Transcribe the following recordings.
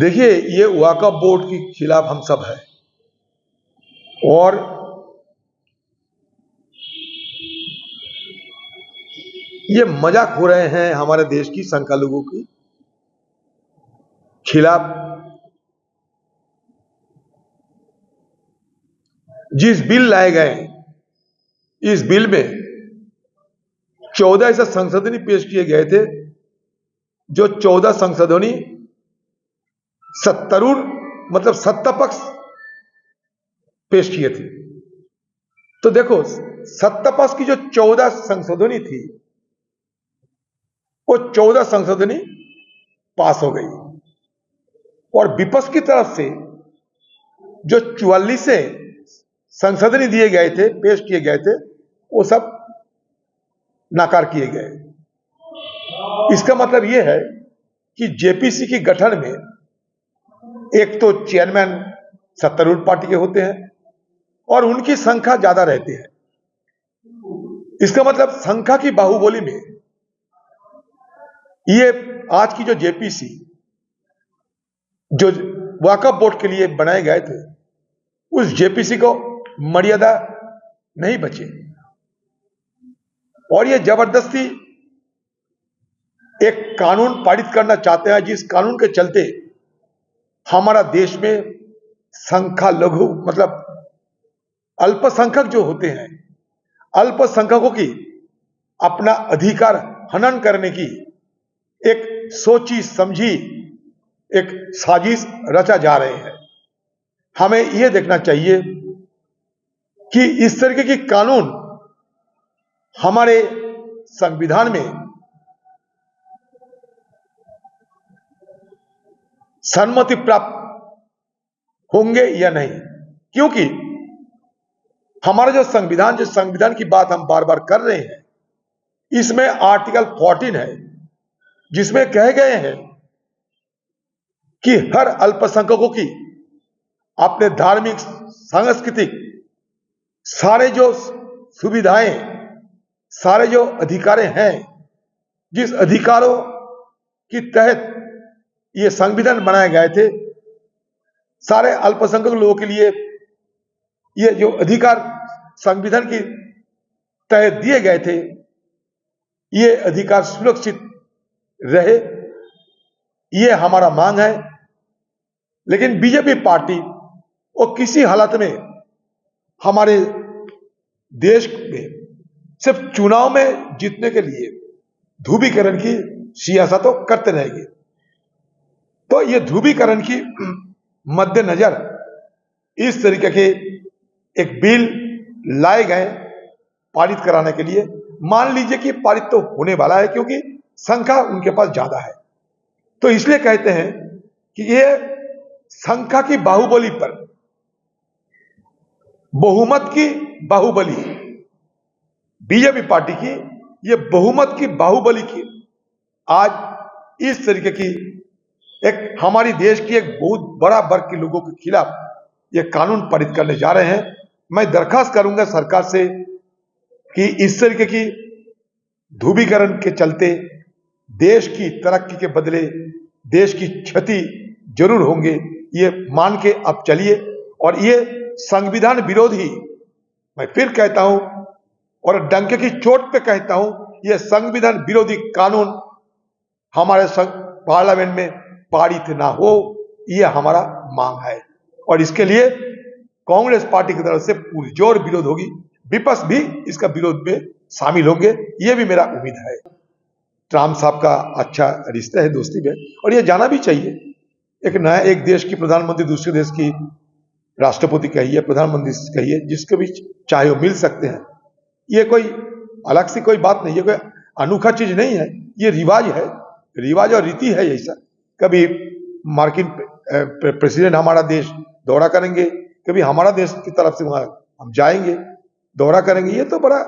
देखिए, ये वक्फ बोर्ड के खिलाफ हम सब है और ये मजाक हो रहे हैं हमारे देश की संख्यालघु की खिलाफ। जिस बिल लाए गए, इस बिल में 14 ऐसे संशोधनी पेश किए गए थे, जो 14 संशोधनी सत्तारूढ़ मतलब सत्ता पक्ष पेश किए थे। तो देखो, सत्ता पक्ष की जो 14 संशोधनी थी, वो 14 संशोधनी पास हो गई और विपक्ष की तरफ से जो 44 संशोधनी दिए गए थे, पेश किए गए थे, वो सब नाकार किए गए। इसका मतलब यह है कि जेपीसी के गठन में एक तो चेयरमैन सत्तारूढ़ पार्टी के होते हैं और उनकी संख्या ज्यादा रहती है। इसका मतलब संख्या की बाहुबली में ये आज की जो जेपीसी, जो वक्फ बोर्ड के लिए बनाए गए थे, उस जेपीसी को मर्यादा नहीं बची और ये जबरदस्ती एक कानून पारित करना चाहते हैं, जिस कानून के चलते हमारा देश में संख्यालघु मतलब अल्पसंख्यक जो होते हैं, अल्पसंख्यकों की अपना अधिकार हनन करने की एक सोची समझी एक साजिश रचा जा रहे हैं। हमें यह देखना चाहिए कि इस तरीके की कानून हमारे संविधान में सम्मति प्राप्त होंगे या नहीं, क्योंकि हमारा जो संविधान की बात हम बार बार कर रहे हैं, इसमें आर्टिकल 14 है, जिसमें कहे गए हैं कि हर अल्पसंख्यकों की अपने धार्मिक, सांस्कृतिक सारे जो सुविधाएं, सारे जो अधिकार हैं, जिस अधिकारों के तहत ये संविधान बनाए गए थे, सारे अल्पसंख्यक लोगों के लिए ये जो अधिकार संविधान के तहत दिए गए थे, ये अधिकार सुरक्षित रहे, ये हमारा मांग है। लेकिन बीजेपी पार्टी वो किसी हालत में हमारे देश में सिर्फ चुनाव में जीतने के लिए ध्रुवीकरण की सियासत तो करते रहेंगे। तो ये ध्रुवीकरण की मद्देनजर इस तरीके के एक बिल लाए गए पारित कराने के लिए। मान लीजिए कि पारित तो होने वाला है, क्योंकि संख्या उनके पास ज्यादा है। तो इसलिए कहते हैं कि ये संख्या की बाहुबली पर बहुमत की बाहुबली, बीजेपी पार्टी की ये बहुमत की बाहुबली की आज इस तरीके की एक हमारी देश की एक बहुत बड़ा वर्ग के लोगों के खिलाफ ये कानून पारित करने जा रहे हैं। मैं दरखास्त करूंगा सरकार से कि इस तरीके की ध्रुवीकरण के चलते देश की तरक्की के बदले देश की क्षति जरूर होंगे, ये मान के अब चलिए। और ये संविधान विरोधी, मैं फिर कहता हूं और डंके की चोट पे कहता हूं, ये संविधान विरोधी कानून हमारे पार्लियामेंट में पारित ना हो, ये हमारा मांग है। और इसके लिए कांग्रेस पार्टी की तरफ से पुरजोर विरोध होगी, विपक्ष भी इसका विरोध में शामिल होंगे, ये भी मेरा उम्मीद है। ट्रम्प साहब का अच्छा रिश्ता है, दोस्ती में, और ये जाना भी चाहिए। एक देश की प्रधानमंत्री दूसरे देश की राष्ट्रपति कहिए, प्रधानमंत्री कहिए, जिसके भी चाहे वो मिल सकते हैं। ये कोई अलग से कोई बात नहीं है, कोई अनोखा चीज नहीं है, ये रिवाज है, रिवाज और रीति है ऐसा। कभी मार्किन प्रेसिडेंट हमारा देश दौरा करेंगे, कभी हमारा देश की तरफ से वहां हम जाएंगे, दौरा करेंगे, ये तो बड़ा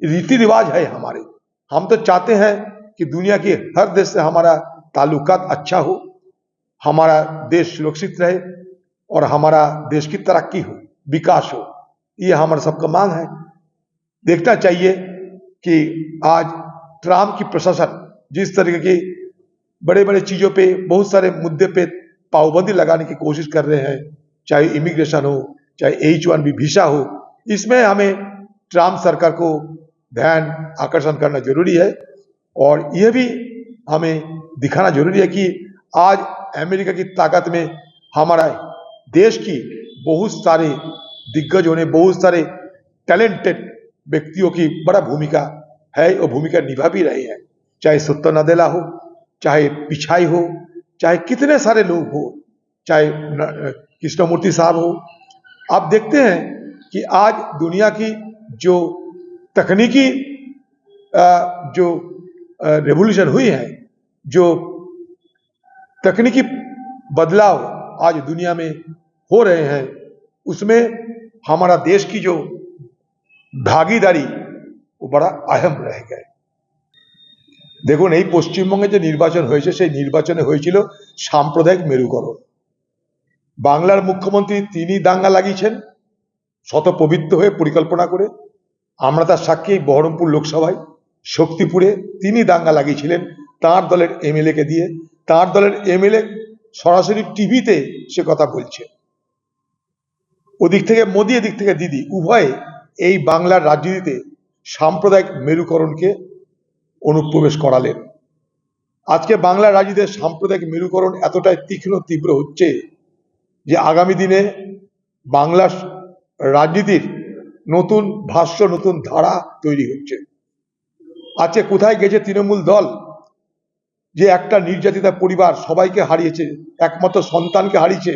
रीति रिवाज है हमारे। हम तो चाहते हैं कि दुनिया के हर देश से हमारा ताल्लुकात अच्छा हो, हमारा देश सुरक्षित रहे और हमारा देश की तरक्की हो, विकास हो, ये हमारा सबका मांग है। देखना चाहिए कि आज ट्रम्प की प्रशासन जिस तरीके की बड़े बड़े चीजों पे, बहुत सारे मुद्दे पे पाबंदी लगाने की कोशिश कर रहे हैं, चाहे इमिग्रेशन हो, चाहे H1B वीजा हो, इसमें हमें ट्रम्प सरकार को ध्यान आकर्षण करना जरूरी है। और यह भी हमें दिखाना जरूरी है कि आज अमेरिका की ताकत में हमारा देश की बहुत सारे दिग्गजों ने, बहुत सारे टैलेंटेड व्यक्तियों की बड़ा भूमिका है और भूमिका निभा भी रहे हैं, चाहे सत्य नदेला हो, चाहे पिछाई हो, चाहे कितने सारे लोग हो, चाहे कृष्णमूर्ति साहब हो। आप देखते हैं कि आज दुनिया की जो तकनीकी जो रेवोल्यूशन हुई है, जो तकनीकी बदलाव आज दुनिया में हो रहे हैं, उसमें हमारा देश की जो भागीदारी वो बड़ा अहम रह गए। দেখুন, এই পশ্চিমবঙ্গে যে নির্বাচন হয়েছে সেই নির্বাচনে হয়েছিল সাম্প্রদায়িক মেরুকরণ। বাংলার মুখ্যমন্ত্রী তিনি দাঙ্গা লাগিয়েছেন শতপবিত্র হয়ে পরিকল্পনা করে। আমরা তার সাক্ষী বহরমপুর লোকসভায় শক্তিপুরে তিনি দাঙ্গা লাগিয়েছিলেন তার দলের এমএলএ কে দিয়ে। তার দলের এমএলএ সরাসরি টিভিতে সে কথা বলছে। ওদিক থেকে মোদি, এদিক থেকে দিদি, উভয়ে এই বাংলার রাজনীতিতে সাম্প্রদায়িক মেরুকরণকে অনুপ্রবেশ করালেন। আজকে বাংলার রাজনীতিতে সাম্প্রদায়িক মেরুকরণ এতটাই তীক্ষ্ণ তীব্র হচ্ছে যে আগামী দিনে বাংলার রাজনীতির নতুন ভাষ্য, নতুন ধারা তৈরি হচ্ছে। আজকে কোথায় গেছে তৃণমূল দল, যে একটা নির্যাতিতা পরিবার সবাইকে হারিয়েছে, একমাত্র সন্তানকে হারিয়েছে,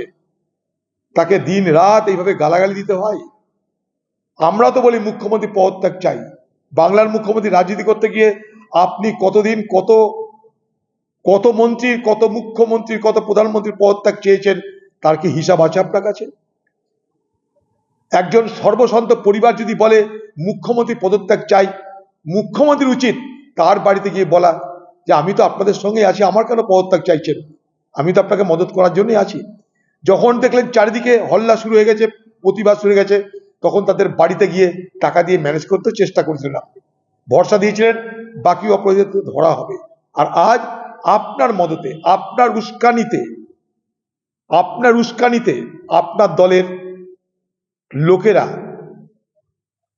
তাকে দিন রাত এইভাবে গালাগালি দিতে হয়। আমরা তো বলি মুখ্যমন্ত্রী পদত্যাগ চাই। বাংলার মুখ্যমন্ত্রী রাজনীতি করতে গিয়ে আপনি কতদিন কত মন্ত্রীর, কত মুখ্যমন্ত্রীর, কত প্রধানমন্ত্রীর পদত্যাগ চেয়েছেন, তার কি হিসাব আছে আপনার কাছে? একজন সর্বসন্ত পরিবার যদি বলে মুখ্যমন্ত্রী পদত্যাগ চাই, মুখ্যমন্ত্রীর উচিত তার বাড়িতে গিয়ে বলা যে আমি তো আপনাদের সঙ্গে আছি, আমার কেন পদত্যাগ চাইছেন, আমি তো আপনাকে মদত করার জন্যই আছি। যখন দেখলেন চারিদিকে হল্লা শুরু হয়ে গেছে, প্রতিবাদ শুরু হয়ে গেছে, তখন তাদের বাড়িতে গিয়ে টাকা দিয়ে ম্যানেজ করতে চেষ্টা করেছিলেন। আপনি ভরসা দিয়েছিলেন বাকি অপরাধীদের ধরা হবে। আর আজ আপনার মদতে, আপনার উস্কানিতে আপনার দলের লোকেরা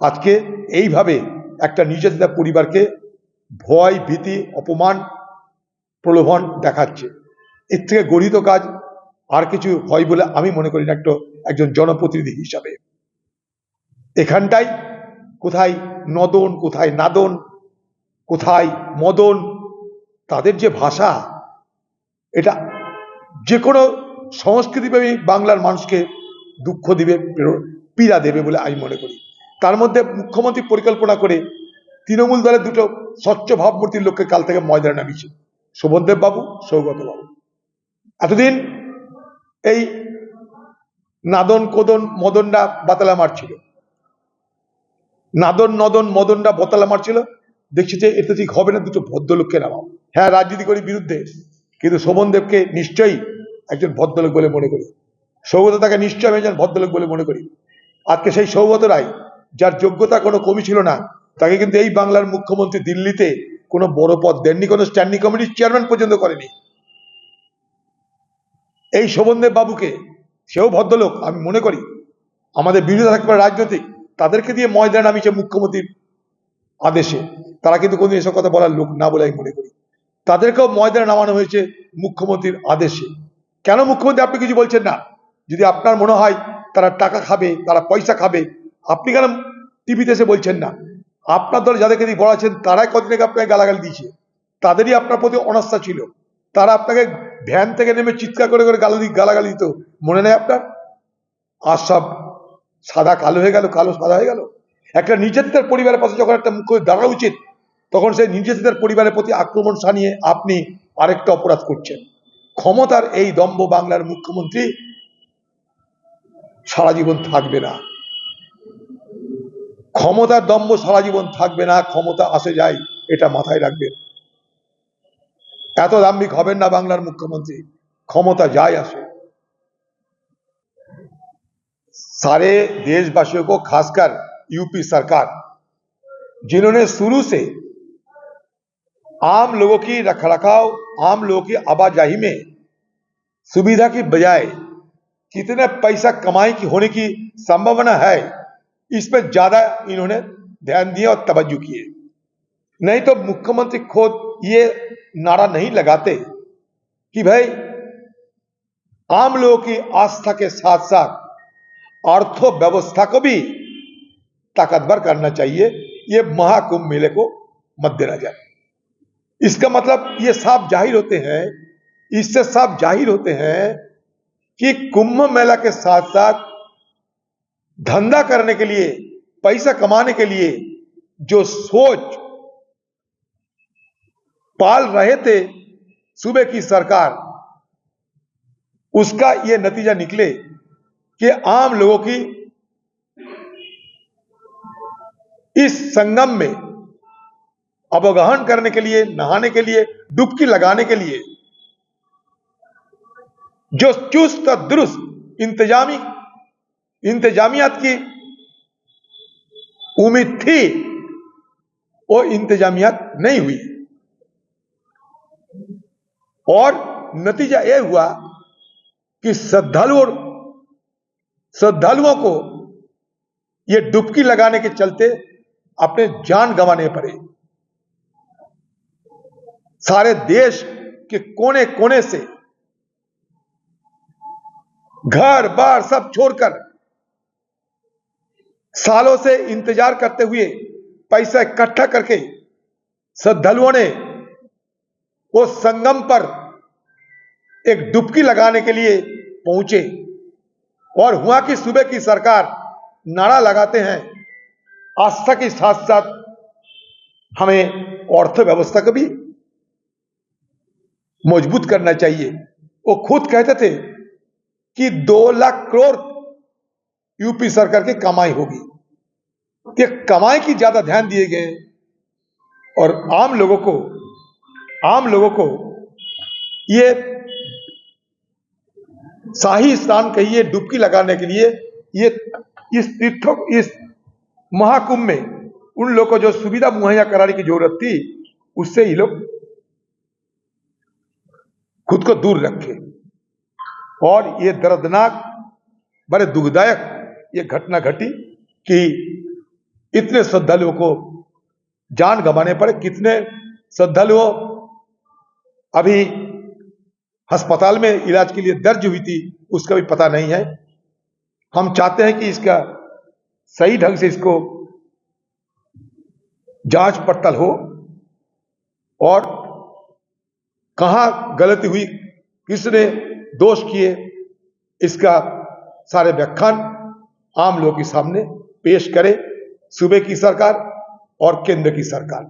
আজকে এইভাবে একটা নির্যাতিতা পরিবারকে ভয়, ভীতি, অপমান, প্রলোভন দেখাচ্ছে। এর থেকে গরিত কাজ আর কিছু হয় বলে আমি মনে করি না একজন জনপ্রতিনিধি হিসাবে। এখানটাই কোথায় নদন, কোথায় নাদন, কোথায় মদন, তাদের যে ভাষা, এটা যে কোনো সংস্কৃতিপ্রেমী বাংলার মানুষকে দুঃখ দিবে, পীড়া দেবে বলে আমি মনে করি। তার মধ্যে মুখ্যমন্ত্রী পরিকল্পনা করে তৃণমূল দলের দুটো স্বচ্ছ ভাবমূর্তির লোককে কাল থেকে ময়দানে নামিয়েছে, শোভনদেব বাবু, সৌগত বাবু। এতদিন এই নাদন, কোদন, মদনরা বাতালা মারছিল, নাদন, নদন, মদনরা বতালা মারছিল। দেখছি যে এটা ঠিক হবে না, দুটো ভদ্রলোককে নামাও। হ্যাঁ, রাজনীতি করি বিরুদ্ধে, কিন্তু শোভনদেবকে নিশ্চয়ই একজন ভদ্রলোক বলে মনে করি, সৌগত তাকে নিশ্চয়ই আমি একজন ভদ্রলোক বলে মনে করি। আজকে সেই সৌগত রায়, যার যোগ্যতা কোনো কমি ছিল না, তাকে কিন্তু এই বাংলার মুখ্যমন্ত্রী দিল্লিতে কোনো বড় পদ দেননি, কোনো স্ট্যান্ডিং কমিটির চেয়ারম্যান পর্যন্ত করেনি। এই শোভনদেব বাবুকে, সেও ভদ্রলোক আমি মনে করি, আমাদের বিরোধী থাকবে রাজনৈতিক, তাদেরকে দিয়ে ময়দানে নামিয়েছে মুখ্যমন্ত্রীর আদেশে। তারা কিন্তু কোনদিন এসব কথা বলার লোক না বলে আমি মনে করি। তাদেরকেও ময়দানে নামানো হয়েছে মুখ্যমন্ত্রীর আদেশে। কেন মুখ্যমন্ত্রী আপনি কিছু বলছেন না? যদি আপনার মনে হয় তারা টাকা খাবে, তারা পয়সা খাবে, আপনি কেন টিভিতে এসে বলছেন না? আপনার দলে যাদেরকে দিয়ে বলাচ্ছেন তারাই কদিন আগে আপনাকে গালাগালি দিয়েছে, তাদেরই আপনার প্রতি অনাস্থা ছিল, তারা আপনাকে ভ্যান থেকে নেমে চিৎকার করে করে গালাগালি দিত, মনে নেই আপনার? আর সব সাদা কালো হয়ে গেল, কালো সাদা হয়ে গেল। একটা নির্যাতিতার পরিবারের পাশে যখন একটা মুখ্যমন্ত্রী দাঁড়ানো উচিত, তখন সেই নির্যাতিতার পরিবারের প্রতি আক্রমণ সানিয়ে আপনি আরেকটা অপরাধ করছেন। ক্ষমতার এই দম্ভ বাংলার মুখ্যমন্ত্রী সারা জীবন থাকবে না। ক্ষমতার দম্ভ সারা জীবন থাকবে না, ক্ষমতা আসে যায়, এটা মাথায় রাখবেন। এত দাম্ভিক হবেন না বাংলার मुख्यमंत्री, क्षमता जाए आसे। सारे देशवासियों को, खासकर यूपी सरकार, जिन्होंने शुरू से आम लोगों की रखरखाव, आम लोगों की आवाजाही में सुविधा की बजाय कितने पैसा कमाई की होने की संभावना है, इस पर ज्यादा इन्होंने ध्यान दिया और तवज्जो किए। नहीं तो मुख्यमंत्री खुद ये नारा नहीं लगाते कि भाई आम लोगों की आस्था के साथ साथ अर्थव्यवस्था को भी ताकतवर करना चाहिए, ये महाकुंभ मेले को मद्देनजर। इसका मतलब ये साफ जाहिर होते हैं, इससे साफ जाहिर होते हैं कि कुंभ मेला के साथ साथ धंधा करने के लिए, पैसा कमाने के लिए जो सोच पाल रहे थे सूबे की सरकार, उसका यह नतीजा निकले कि आम लोगों की इस संगम में अवगाहन करने के लिए, नहाने के लिए, डुबकी लगाने के लिए जो चुस्त और दुरुस्त इंतजामियात की उम्मीद थी, वो इंतजामियात नहीं हुई और नतीजा यह हुआ कि श्रद्धालुओं को ये डुबकी लगाने के चलते अपने जान गंवाने पड़े। सारे देश के कोने कोने से घर बार सब छोड़कर सालों से इंतजार करते हुए पैसा इकट्ठा करके श्रद्धालुओं ने वो संगम पर एक डुबकी लगाने के लिए पहुंचे और हुआ कि सूबे की सरकार नारा लगाते हैं आस्था के साथ साथ हमें अर्थव्यवस्था को भी मजबूत करना चाहिए। वो खुद कहते थे कि 2 लाख करोड़ यूपी सरकार की कमाई होगी। ये कमाई की ज्यादा ध्यान दिए गए और आम लोगों को ये शाही स्नान कहिए, डुबकी लगाने के लिए ये इस महाकुंभ में उन लोगों को जो सुविधा मुहैया कराने की जरूरत थी, उससे ही लोग खुद को दूर रखे। और ये दर्दनाक, बड़े दुखदायक ये घटना घटी कि इतने श्रद्धालुओं को जान गंवाने पड़े। कितने श्रद्धालुओं अभी अस्पताल में इलाज के लिए दर्ज हुई थी, उसका भी पता नहीं है। हम चाहते हैं कि इसका सही ढंग से इसको जांच पड़ताल हो और कहां गलती हुई, किसने दोष किए, इसका सारे व्याख्यान आम लोगों के सामने पेश करे सूबे की सरकार और केंद्र की सरकार।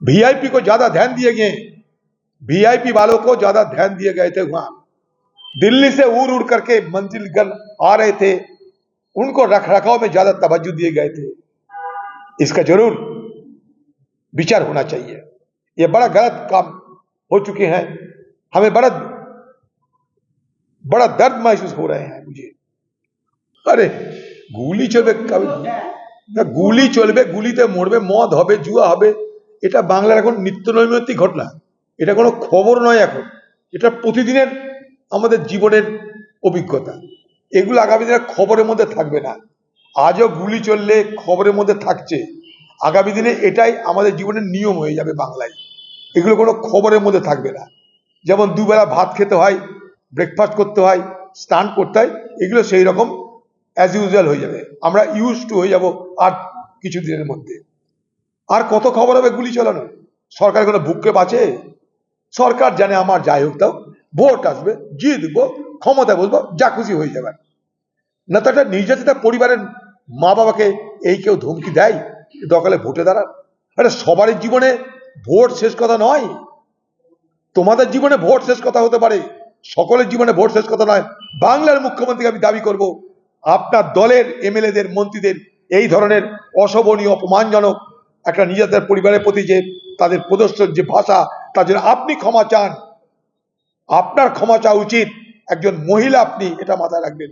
वीआईपी को ज्यादा ध्यान दिए गए, वीआईपी वालों को ज्यादा ध्यान दिए गए थे। वहां दिल्ली से उड़ करके मंजिलगढ़ आ रहे थे, उनको रखरखाव में ज्यादा तवज्जो दिए गए थे। इसका जरूर विचार होना चाहिए। ये बड़ा गलत काम हो चुके हैं। हमें बड़ा दर्द महसूस हो रहे हैं मुझे। अरे गुली चलबे, गुली चलबे, गुलीते मरबे, मद হবে, जुआ হবে, এটা বাংলার এখন নিত্যনৈমিত্তিক ঘটনা। এটা কোনো খবর নয়, এখন এটা প্রতিদিনের আমাদের জীবনের অভিজ্ঞতা। এগুলো আগামী দিনে খবরের মধ্যে থাকবে না। আজও গুলি চললে খবরের মধ্যে থাকছে, আগামী দিনে এটাই আমাদের জীবনের নিয়ম হয়ে যাবে বাংলায়। এগুলো কোনো খবরের মধ্যে থাকবে না। যেমন দুবেলা ভাত খেতে হয়, ব্রেকফাস্ট করতে হয়, স্নান করতে হয়, এগুলো সেই রকম অ্যাজ ইউজুয়াল হয়ে যাবে। আমরা ইউজ টু হয়ে যাব আর কিছু দিনের মধ্যে। আর কত খবর হবে গুলি চালানো? সরকার কোনো বুককে বাঁচে? সরকার জানে আমার যাই হোক তাও ভোট আসবে, জিতবো, ক্ষমতা বলবো, যা খুশি হয়ে যাবে। না তো একটা নির্যাতিত পরিবারের মা বাবাকে এই কেউ ধমকি দেয় দরকারে ভোটে দাঁড়ান? আরে সবারই জীবনে ভোট শেষ কথা নয়। তোমাদের জীবনে ভোট শেষ কথা হতে পারে, সকলের জীবনে ভোট শেষ কথা নয়। বাংলার মুখ্যমন্ত্রীকে আমি দাবি করব, আপনার দলের এমএলএদের, মন্ত্রীদের এই ধরনের অশোভনীয়, অপমানজনক একটা নিজেদের পরিবারের প্রতি যে তাদের প্রদর্শন যে ভাষা, তার জন্য আপনি ক্ষমা চান। আপনার ক্ষমা চাওয়া উচিত। একজন মহিলা আপনি, এটা মাথায় রাখবেন।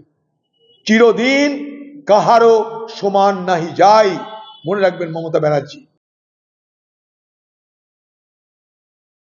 চিরদিন কাহারও সমান নাহি যায়, মনে রাখবেন মমতা ব্যানার্জি।